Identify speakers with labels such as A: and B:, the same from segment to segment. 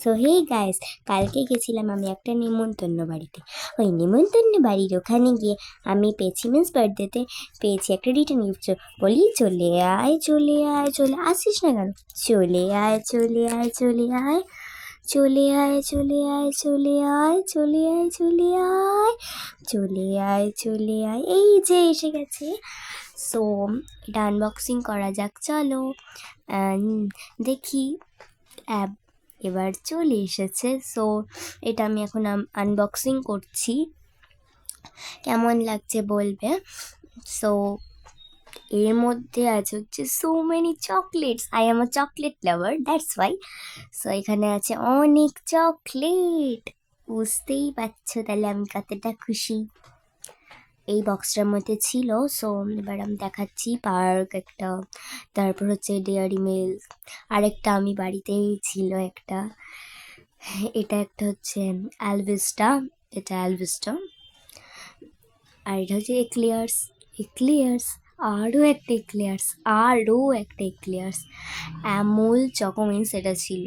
A: So hey guys, কালকে গেছিলাম আমি একটা নিমন্ত্রণ বাড়িতে। ওই নিমন্ত্রণ বাড়ির ওখানে গিয়ে আমি পেয়েছি মিন্স বার্থডেতে পেয়েছি একটা রিটার্ন গিফট। বলি চলে আয় চলে আয়, চলে আসিস না কেন? চলে আয় চলে আয় চলে আয়, চলে আয় চলে আয় চলে আয়, চলে আয় চলে আয়, চলে আয় চলে আয়, এই যে এসে গেছে। সো এটা আনবক্সিং করা যাক, চলো। দেখি এবার চলে এসেছে। সো এটা আমি এখন আনবক্সিং করছি, কেমন লাগছে বলবে। সো এর মধ্যে আছে হচ্ছে so many chocolates. I am a chocolate lover, that's why. So এখানে আছে অনেক চকলেট, বুঝতেই পারছো তাহলে আমি কতটা খুশি। এই বক্সটার মধ্যে ছিল। সো এবার আমি দেখাচ্ছি পার্ক একটা, তারপর হচ্ছে ডেয়ারি মিল্ক, আরেকটা আমি বাড়িতেই ছিল একটা, এটা একটা হচ্ছে অ্যালভিস্টা, এটা অ্যালভিস্টা, আর এটা হচ্ছে এক্লিয়ার্স, এক্লিয়ার্স, আরও একটা এক্লিয়ার্স, আরও একটা এক্লিয়ার্স, অ্যামুল চকোমিন্স এটা ছিল।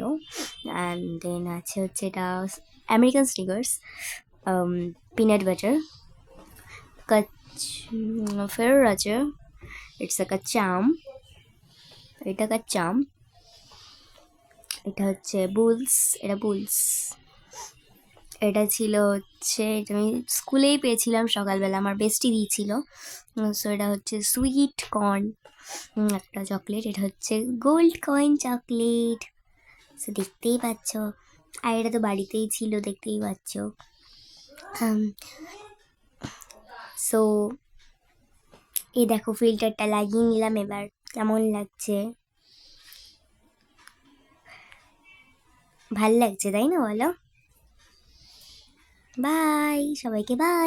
A: অ্যান্ড দেন আছে হচ্ছে এটা আমেরিকান স্নিকার্স, পিনাট বাটার, ফেরো আছে, ইটস একটা চাম, এটা চাম, এটা হচ্ছে বুলস, এটা বুলস, এটা ছিল হচ্ছে, এটা আমি স্কুলেই পেয়েছিলাম সকালবেলা, আমার বেস্টি দিয়েছিল। সো এটা হচ্ছে সুইট কর্ন একটা চকলেট, এটা হচ্ছে গোল্ড কয়েন চকলেট। সো দেখতেই পাচ্ছ, আর এটা তো বাড়িতেই ছিল, দেখতেই পাচ্ছ। সো এই দেখো ফিল্টারটা লাগিয়ে নিলাম, এবার কেমন লাগছে? ভাল লাগছে তাই না, বলো? বাই সবাইকে, বাই।